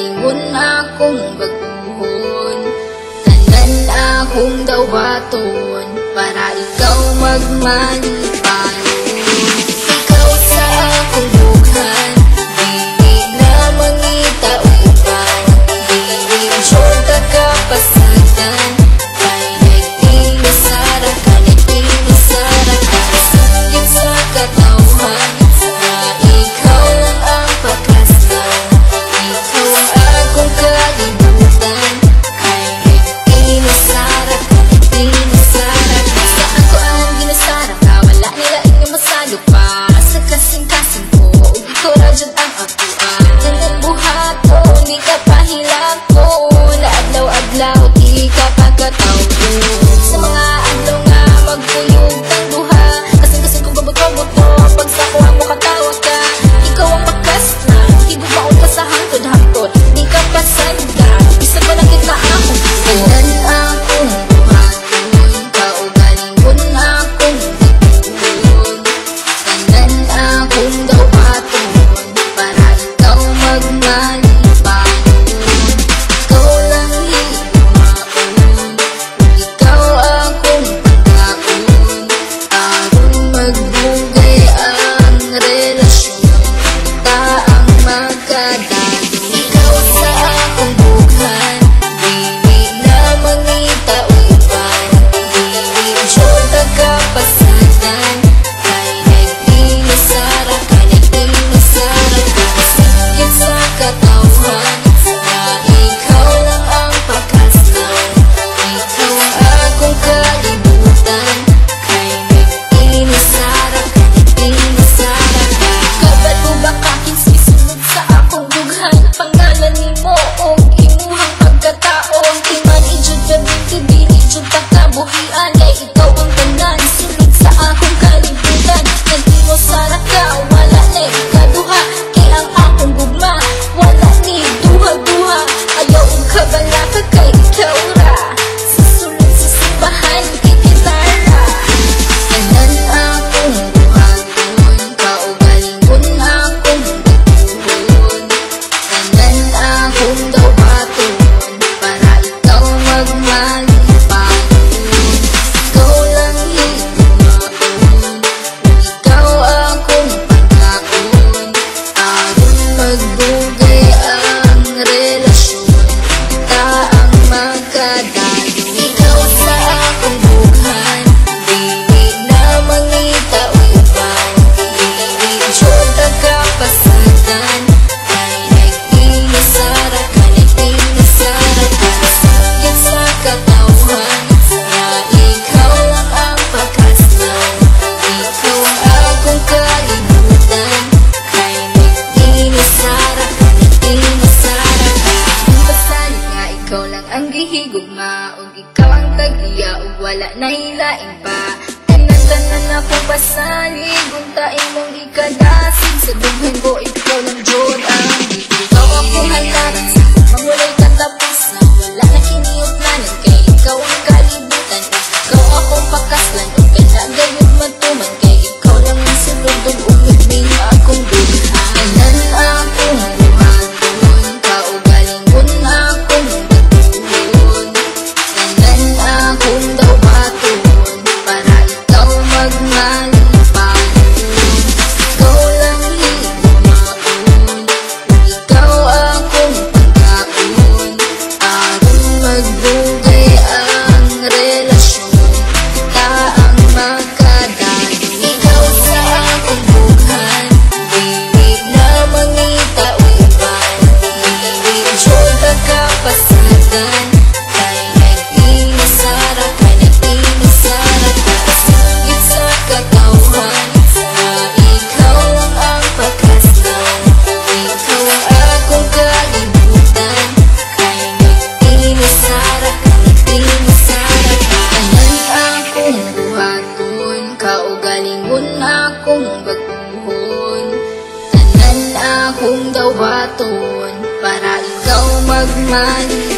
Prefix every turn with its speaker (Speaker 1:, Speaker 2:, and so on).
Speaker 1: kaugalingon akong baguhon. Tanan akong dawaton para ikaw magmalipayon. Ikaw sa akong bughan, dili na mangita uban. Dili sure ka kapasatan, kay nagtimasara ka, nagtimasara ka. Sakit sa katawhan, na ikaw lang ang pakaslan. Ikaw ang akong kalibutan, kay nagtimasara ka, nagtimasara ka. Sa ako ang ginasara ka, wala nila inyong masalo pa. Sa kasing-kasing ko, ikaw radyat ang akuan. Nandang buhat ko, di ka pahilak ko. Na adlaw-adlaw, di ka pagkataw ko. Sa mga adlaw nga magpuyog tang duha, kasing-kasing kong babagawot to. Pag sa kuha mo katawa ka, ikaw ang bakas na. Higubaon ka sa hangtod-hangtod, di ka pasanda. Isa ba na kita akong tanan akong buhaton, kaugalingon akong baguhon. Tanan akong dawaton para ikaw magmalipayon. Ikaw lang himaon, ikaw akong pagkaon. Aron magbugay ang relasyon, ta ang magkadalo. Ikaw sa akong bughan, dili na mangita uban. Dili sure ka kapasatan, kay nagtimasara ka, nagtimasara ka. Sakit sa katawhan, na ikaw lang ang pakaslan. Ikaw ang akong kalibutan, kay nagtimasara ka, nagtimasara ka. Kapag mo ba kakinsisunod sa akong bughan, pangalan ni mo o imuhang pagkatao. Di man ijud ka binti, dili ijud pagkabuhian, kay ikaw ang tanan sulod sa akong kalibutan. Nagtimasara ka, wala na ikaduha, kay ang akong gugma wala ni duha-duha. Ayaw ka bala ka, kay ikaw ra sa sulod sa simbahan, kay gitara. Tanan akong buhaton, kaugalingon akong baguhon. Tanan akong dawaton para ikaw magmalipayon. Ikaw lang himaon, ikaw akong pagkaon. Aron magbugay ang relasyon, ta ang magkadalo. Ikaw sa akong bughan, dili na mangita uban. Dili sure ka kapasatan, kay nagtimasara ka, nagtimasara ka. Sakit sa katawhan, na ikaw lang ang pakaslan. Ikaw ang akong kalibutan, kay nagtimasara ka, nagtimasara ka. Ang pasali nga ikaw lang ang gihigugma, ug ikaw ang tag-iya, ug wala na hilain pa. Tanan-tanan akong pasalig, unta imong ikadasig. Sa dughan ko ikaw lang jud ang ikaw akong halaran. Sa mangulay katapusan, wala na kiniuplanan, kay ikaw ang kalibutan. Ikaw akong pakaslan, ug pinagayod matuman, kay ikaw lang ang sulod ug umibing akong bughan. Tanan akong buhaton, kaugalingon akong baguhon. Tanan akong dawaton para ikaw magmalipayon. Ikaw lang himaon, ikaw akong pagkaon. Aron magbugay ang relasyon, ta ang magkadalo. Ikaw sa akong bughan, dili na mangita uban. Dili sure ka kapasatan, kay nagtimasara ka, nagtimasara ka. Sakit sa katawhan, na ikaw lang ang pakaslan. Ikaw ang akong kalibutan, kay nagtimasara ka, nagtimasara ka. Tanan akong buhaton, kaugalingon akong baguhon. Tanan akong dawaton para ikaw magmalipayon.